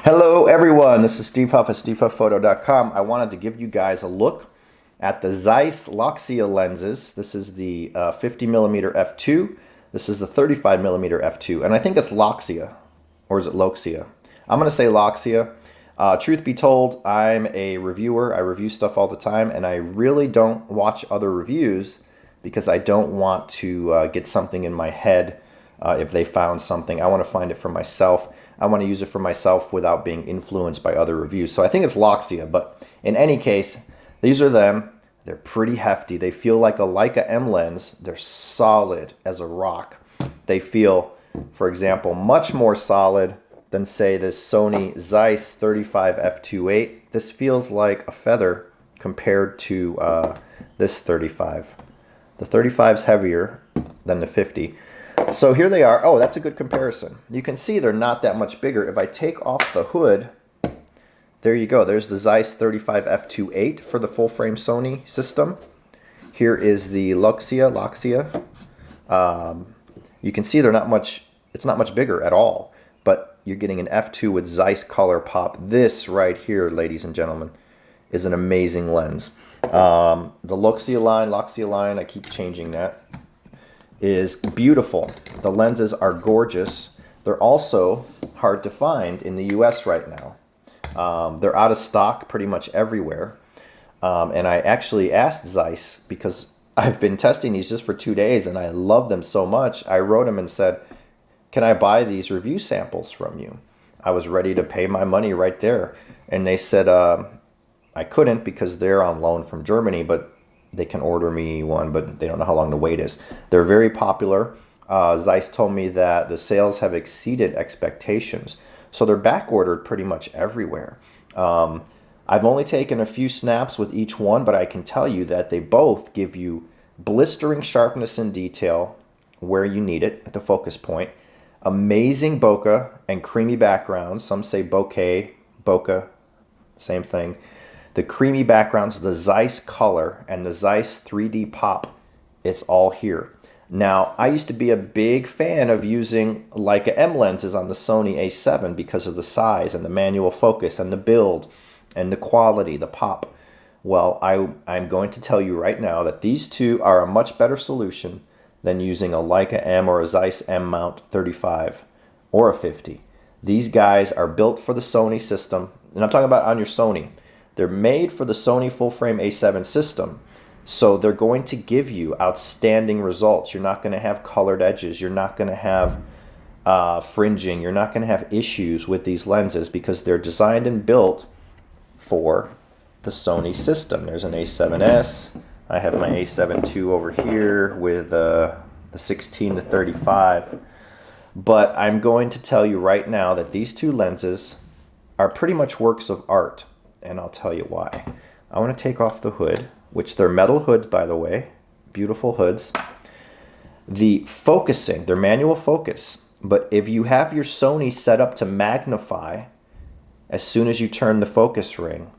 Hello everyone, this is Steve Huff at SteveHuffPhoto.com. I wanted to give you guys a look at the Zeiss Loxia lenses. This is the 50mm f2. This is the 35mm f2. And I think it's Loxia, or is it Loxia? I'm going to say Loxia. Truth be told, I'm a reviewer. I review stuff all the time, and I really don't watch other reviews because I don't want to get something in my head if they found something. I want to find it for myself. I want to use it for myself without being influenced by other reviews. So I think it's Loxia, but in any case, these are them. They're pretty hefty. They feel like a Leica M lens. They're solid as a rock. They feel, for example, much more solid than, say, this Sony Zeiss 35 f2.8. This feels like a feather compared to this 35. The 35 is heavier than the 50. So here they are. Oh, that's a good comparison. You can see they're not that much bigger. If I take off the hood, there you go. There's the Zeiss 35 f2.8 for the full frame Sony system. Here is the Loxia. You can see they're not much, it's not much bigger at all, but you're getting an f2 with Zeiss color pop. This right here, ladies and gentlemen, is an amazing lens. The Loxia line, I keep changing that, is beautiful. The lenses are gorgeous. They're also hard to find in the US right now. They're out of stock pretty much everywhere. And I actually asked Zeiss, because I've been testing these just for 2 days and I love them so much. I wrote them and said, can I buy these review samples from you? I was ready to pay my money right there. And they said I couldn't because they're on loan from Germany, but they can order me one, but they don't know how long the wait is. They're very popular. Zeiss told me that the sales have exceeded expectations. So they're back ordered pretty much everywhere. I've only taken a few snaps with each one, but I can tell you that they both give you blistering sharpness and detail where you need it at the focus point. Amazing bokeh and creamy backgrounds. Some say bokeh, same thing. The creamy backgrounds, the Zeiss color, and the Zeiss 3D pop, it's all here. Now, I used to be a big fan of using Leica M lenses on the Sony A7 because of the size and the manual focus and the build and the quality, the pop. Well, I'm going to tell you right now that these two are a much better solution than using a Leica M or a Zeiss M Mount 35 or a 50. These guys are built for the Sony system, and I'm talking about on your Sony. They're made for the Sony full-frame A7 system, so they're going to give you outstanding results. You're not going to have colored edges. You're not going to have fringing. You're not going to have issues with these lenses because they're designed and built for the Sony system. There's an A7s. I have my A7II over here with the 16 to 35. But I'm going to tell you right now that these two lenses are pretty much works of art. And I'll tell you why. I want to take off the hood, which they're metal hoods, by the way. Beautiful hoods. The focusing, they're manual focus. But if you have your Sony set up to magnify, as soon as you turn the focus ring,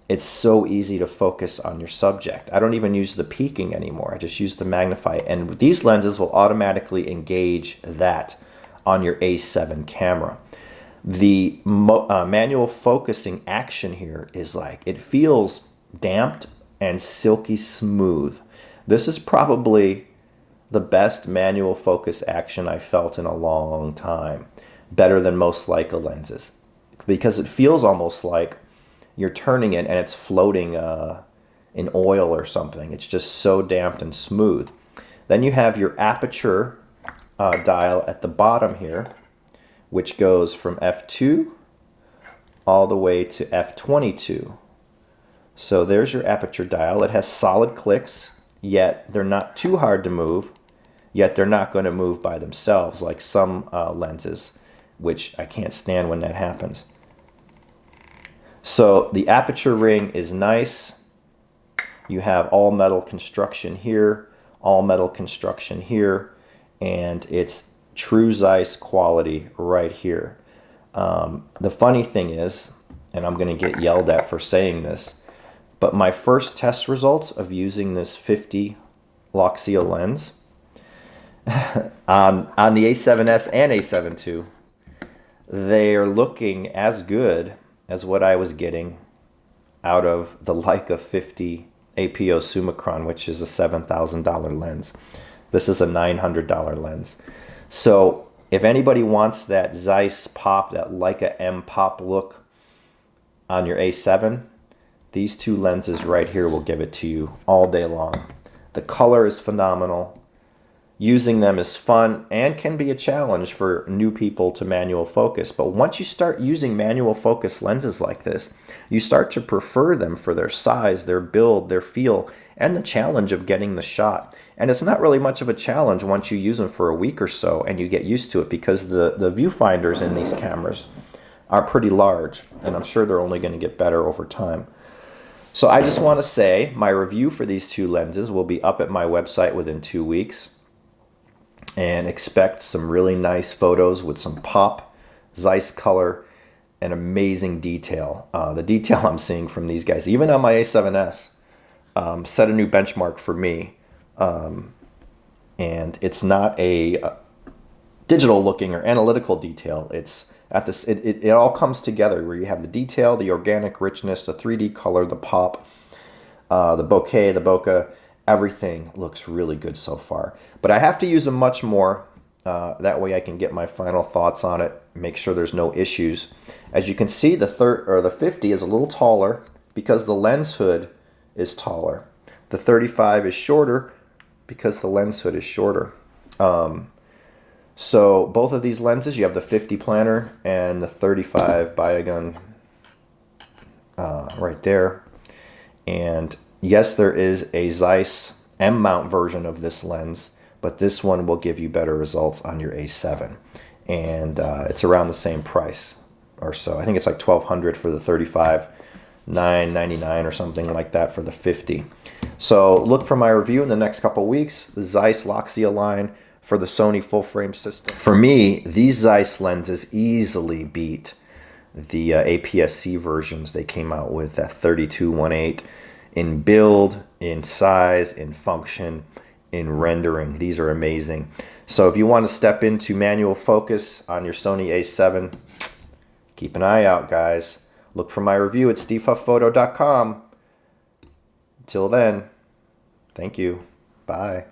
it's so easy to focus on your subject. I don't even use the peaking anymore. I just use the magnify. And these lenses will automatically engage that on your A7 camera. The manual focusing action here is like, it feels damped and silky smooth. This is probably the best manual focus action I've felt in a long time. Better than most Leica lenses. Because it feels almost like you're turning it and it's floating in oil or something. It's just so damped and smooth. Then you have your aperture dial at the bottom here, which goes from f2 all the way to f22. So there's your aperture dial. It has solid clicks, yet they're not too hard to move, yet they're not going to move by themselves like some lenses, which I can't stand when that happens. So the aperture ring is nice. You have all metal construction here, all metal construction here, and it's true Zeiss quality right here. The funny thing is, and I'm going to get yelled at for saying this, but my first test results of using this 50 Loxia lens on the A7s and A7II, they are looking as good as what I was getting out of the Leica 50 APO Summicron, which is a $7,000 lens. This is a $900 lens. So if anybody wants that Zeiss pop, that Leica M pop look on your A7, these two lenses right here will give it to you all day long. The color is phenomenal. Using them is fun and can be a challenge for new people to manual focus. But once you start using manual focus lenses like this, you start to prefer them for their size, their build, their feel, and the challenge of getting the shot. And it's not really much of a challenge once you use them for a week or so and you get used to it, because the viewfinders in these cameras are pretty large, and I'm sure they're only going to get better over time. So I just want to say my review for these two lenses will be up at my website within 2 weeks. And expect some really nice photos with some pop, Zeiss color, and amazing detail. The detail I'm seeing from these guys, even on my A7s, set a new benchmark for me. And it's not a digital looking or analytical detail. It's at this. It all comes together where you have the detail, the organic richness, the 3D color, the pop, the bokeh, the bokeh. Everything looks really good so far. But I have to use them much more. That way I can get my final thoughts on it, make sure there's no issues. As you can see, the 50 is a little taller because the lens hood is taller. The 35 is shorter because the lens hood is shorter. So both of these lenses, you have the 50 planar and the 35 Biogun right there. And yes, there is a Zeiss M Mount version of this lens, but this one will give you better results on your A7. And it's around the same price or so. I think it's like $1,200 for the 35, $999 or something like that for the 50. So look for my review in the next couple weeks. The Zeiss Loxia line for the Sony full frame system. For me, these Zeiss lenses easily beat the APS-C versions they came out with, that 3218. In build, in size, in function, in rendering. These are amazing. So if you want to step into manual focus on your Sony A7, keep an eye out, guys. Look for my review at stevehufffphoto.com. Until then, thank you. Bye.